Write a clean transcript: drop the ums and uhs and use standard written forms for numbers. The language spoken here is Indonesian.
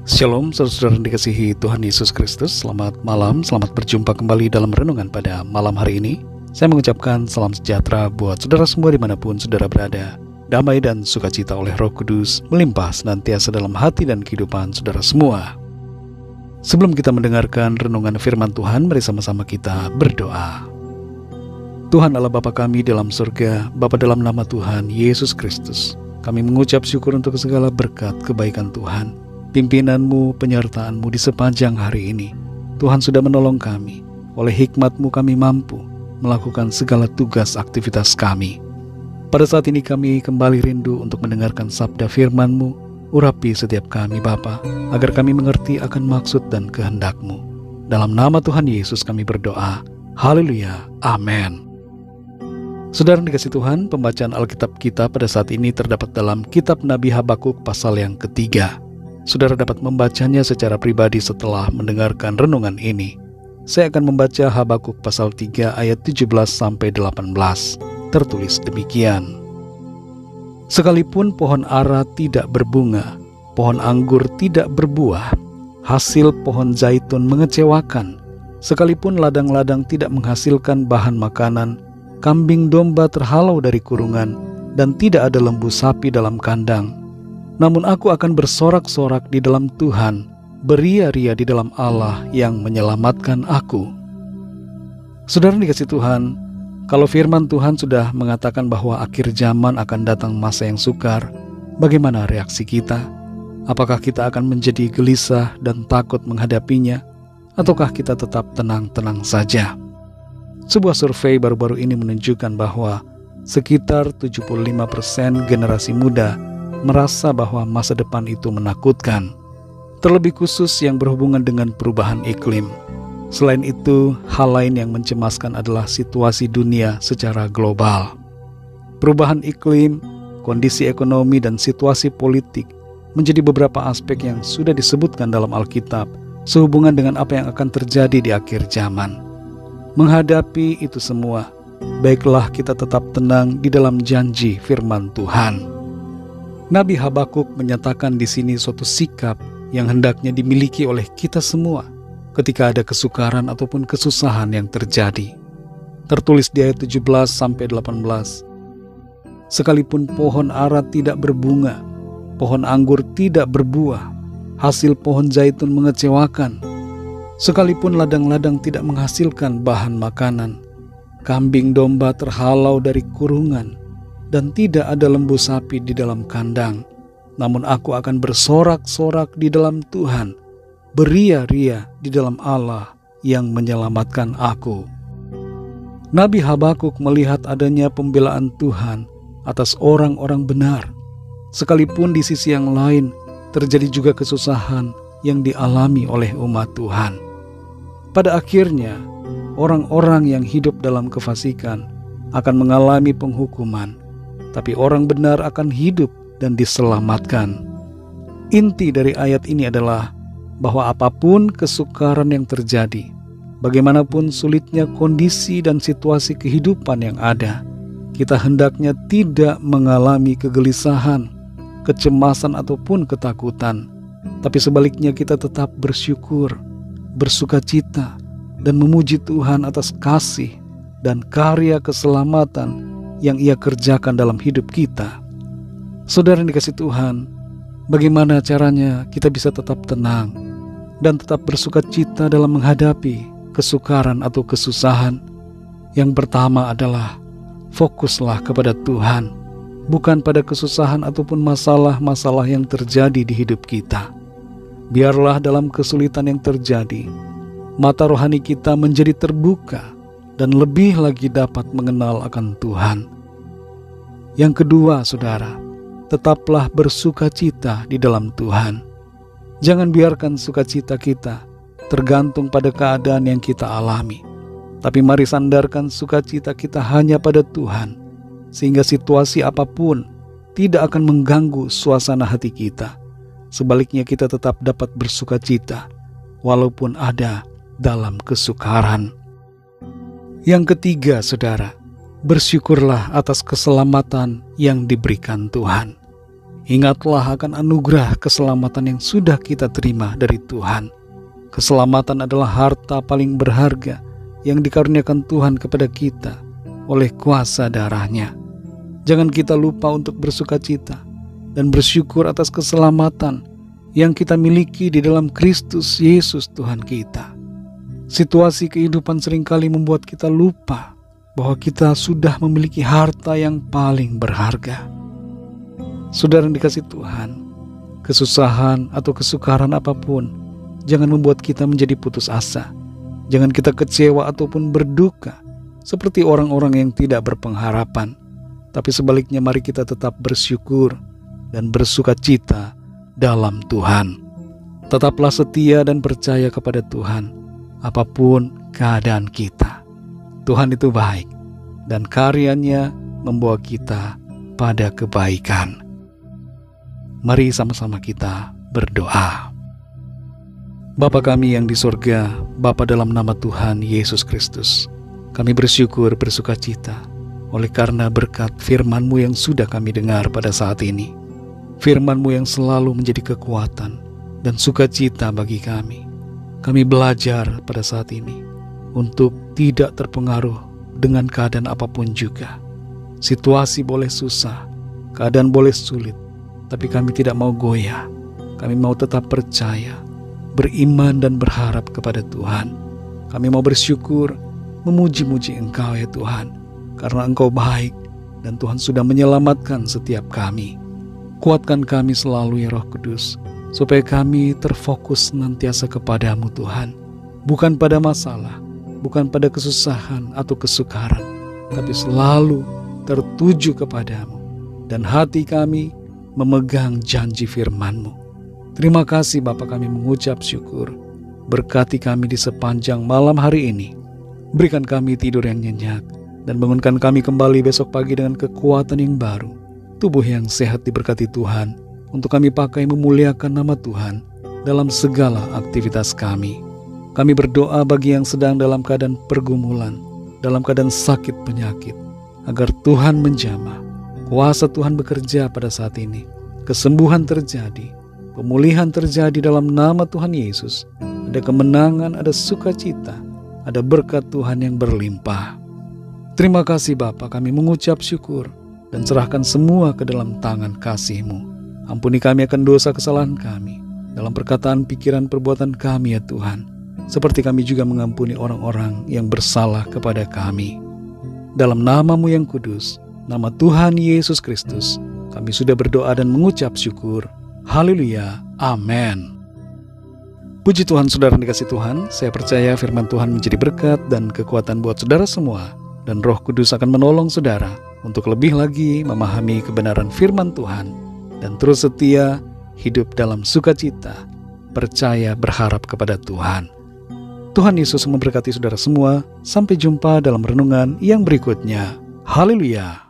Shalom, saudara-saudara yang dikasihi Tuhan Yesus Kristus. Selamat malam, selamat berjumpa kembali dalam renungan pada malam hari ini. Saya mengucapkan salam sejahtera buat saudara semua dimanapun saudara berada. Damai dan sukacita oleh Roh Kudus melimpah senantiasa dalam hati dan kehidupan saudara semua. Sebelum kita mendengarkan renungan firman Tuhan, mari sama-sama kita berdoa. Tuhan Allah Bapa kami dalam surga, Bapa dalam nama Tuhan Yesus Kristus, kami mengucap syukur untuk segala berkat kebaikan Tuhan, pimpinan-Mu, penyertaan-Mu di sepanjang hari ini. Tuhan sudah menolong kami. Oleh hikmat-Mu kami mampu melakukan segala tugas aktivitas kami. Pada saat ini kami kembali rindu untuk mendengarkan sabda firman-Mu. Urapi setiap kami Bapa, agar kami mengerti akan maksud dan kehendak-Mu. Dalam nama Tuhan Yesus kami berdoa. Haleluya. Amin. Saudara yang dikasihi Tuhan, pembacaan Alkitab kita pada saat ini terdapat dalam kitab Nabi Habakuk pasal yang ketiga. Saudara dapat membacanya secara pribadi setelah mendengarkan renungan ini. Saya akan membaca Habakuk pasal 3 ayat 17-18. Tertulis demikian. Sekalipun pohon ara tidak berbunga, pohon anggur tidak berbuah, hasil pohon zaitun mengecewakan, sekalipun ladang-ladang tidak menghasilkan bahan makanan, kambing domba terhalau dari kurungan, dan tidak ada lembu sapi dalam kandang. Namun aku akan bersorak-sorak di dalam Tuhan, beria-ria di dalam Allah yang menyelamatkan aku. Saudara dikasihi Tuhan, kalau firman Tuhan sudah mengatakan bahwa akhir zaman akan datang masa yang sukar, bagaimana reaksi kita? Apakah kita akan menjadi gelisah dan takut menghadapinya, ataukah kita tetap tenang-tenang saja? Sebuah survei baru-baru ini menunjukkan bahwa sekitar 75% generasi muda merasa bahwa masa depan itu menakutkan, terlebih khusus yang berhubungan dengan perubahan iklim. Selain itu, hal lain yang mencemaskan adalah situasi dunia secara global. Perubahan iklim, kondisi ekonomi, dan situasi politik menjadi beberapa aspek yang sudah disebutkan dalam Alkitab sehubungan dengan apa yang akan terjadi di akhir zaman. Menghadapi itu semua, baiklah kita tetap tenang di dalam janji firman Tuhan. Nabi Habakuk menyatakan di sini suatu sikap yang hendaknya dimiliki oleh kita semua ketika ada kesukaran ataupun kesusahan yang terjadi. Tertulis di ayat 17-18. Sekalipun pohon ara tidak berbunga, pohon anggur tidak berbuah, hasil pohon zaitun mengecewakan, sekalipun ladang-ladang tidak menghasilkan bahan makanan, kambing domba terhalau dari kurungan, dan tidak ada lembu sapi di dalam kandang, namun aku akan bersorak-sorak di dalam Tuhan, beria-ria di dalam Allah yang menyelamatkan aku. Nabi Habakuk melihat adanya pembelaan Tuhan atas orang-orang benar, sekalipun di sisi yang lain terjadi juga kesusahan yang dialami oleh umat Tuhan. Pada akhirnya, orang-orang yang hidup dalam kefasikan akan mengalami penghukuman, tapi orang benar akan hidup dan diselamatkan. Inti dari ayat ini adalah bahwa apapun kesukaran yang terjadi, bagaimanapun sulitnya kondisi dan situasi kehidupan yang ada, kita hendaknya tidak mengalami kegelisahan, kecemasan ataupun ketakutan, tapi sebaliknya kita tetap bersyukur, bersukacita, dan memuji Tuhan atas kasih dan karya keselamatan yang Ia kerjakan dalam hidup kita. Saudara yang dikasihi Tuhan, bagaimana caranya kita bisa tetap tenang dan tetap bersukacita dalam menghadapi kesukaran atau kesusahan? Yang pertama adalah fokuslah kepada Tuhan, bukan pada kesusahan ataupun masalah-masalah yang terjadi di hidup kita. Biarlah dalam kesulitan yang terjadi, mata rohani kita menjadi terbuka dan lebih lagi dapat mengenal akan Tuhan. Yang kedua, saudara, tetaplah bersukacita di dalam Tuhan. Jangan biarkan sukacita kita tergantung pada keadaan yang kita alami, tapi mari sandarkan sukacita kita hanya pada Tuhan, sehingga situasi apapun tidak akan mengganggu suasana hati kita. Sebaliknya kita tetap dapat bersukacita walaupun ada dalam kesukaran. Yang ketiga, saudara, bersyukurlah atas keselamatan yang diberikan Tuhan. Ingatlah akan anugerah keselamatan yang sudah kita terima dari Tuhan. Keselamatan adalah harta paling berharga yang dikaruniakan Tuhan kepada kita oleh kuasa darah-Nya. Jangan kita lupa untuk bersukacita dan bersyukur atas keselamatan yang kita miliki di dalam Kristus Yesus Tuhan kita. Situasi kehidupan seringkali membuat kita lupa bahwa kita sudah memiliki harta yang paling berharga. Saudara yang dikasihi Tuhan, kesusahan atau kesukaran apapun jangan membuat kita menjadi putus asa. Jangan kita kecewa ataupun berduka seperti orang-orang yang tidak berpengharapan. Tapi sebaliknya mari kita tetap bersyukur dan bersukacita dalam Tuhan. Tetaplah setia dan percaya kepada Tuhan apapun keadaan kita. Tuhan itu baik dan karyanya membawa kita pada kebaikan. Mari sama-sama kita berdoa. Bapa kami yang di surga, Bapa dalam nama Tuhan Yesus Kristus, kami bersyukur bersukacita oleh karena berkat firman-Mu yang sudah kami dengar pada saat ini. Firman-Mu yang selalu menjadi kekuatan dan sukacita bagi kami. Kami belajar pada saat ini untuk tidak terpengaruh dengan keadaan apapun juga. Situasi boleh susah, keadaan boleh sulit, tapi kami tidak mau goyah. Kami mau tetap percaya, beriman dan berharap kepada Tuhan. Kami mau bersyukur, memuji-muji Engkau ya Tuhan, karena Engkau baik dan Tuhan sudah menyelamatkan setiap kami. Kuatkan kami selalu ya Roh Kudus, supaya kami terfokus senantiasa kepadamu Tuhan. Bukan pada masalah, bukan pada kesusahan atau kesukaran, tapi selalu tertuju kepadamu. Dan hati kami memegang janji firman-Mu. Terima kasih Bapa, kami mengucap syukur. Berkati kami di sepanjang malam hari ini. Berikan kami tidur yang nyenyak dan bangunkan kami kembali besok pagi dengan kekuatan yang baru. Tubuh yang sehat diberkati Tuhan untuk kami pakai memuliakan nama Tuhan dalam segala aktivitas kami. Kami berdoa bagi yang sedang dalam keadaan pergumulan, dalam keadaan sakit penyakit, agar Tuhan menjamah. Kuasa Tuhan bekerja pada saat ini. Kesembuhan terjadi, pemulihan terjadi dalam nama Tuhan Yesus. Ada kemenangan, ada sukacita, ada berkat Tuhan yang berlimpah. Terima kasih Bapa, kami mengucap syukur dan serahkan semua ke dalam tangan kasih-Mu. Ampuni kami akan dosa kesalahan kami, dalam perkataan, pikiran, perbuatan kami ya Tuhan. Seperti kami juga mengampuni orang-orang yang bersalah kepada kami. Dalam nama-Mu yang kudus, nama Tuhan Yesus Kristus, kami sudah berdoa dan mengucap syukur. Haleluya. Amin. Puji Tuhan, saudara yang dikasihi Tuhan. Saya percaya firman Tuhan menjadi berkat dan kekuatan buat saudara semua. Dan Roh Kudus akan menolong saudara untuk lebih lagi memahami kebenaran firman Tuhan. Dan terus setia hidup dalam sukacita, percaya berharap kepada Tuhan. Tuhan Yesus memberkati saudara semua. Sampai jumpa dalam renungan yang berikutnya. Haleluya.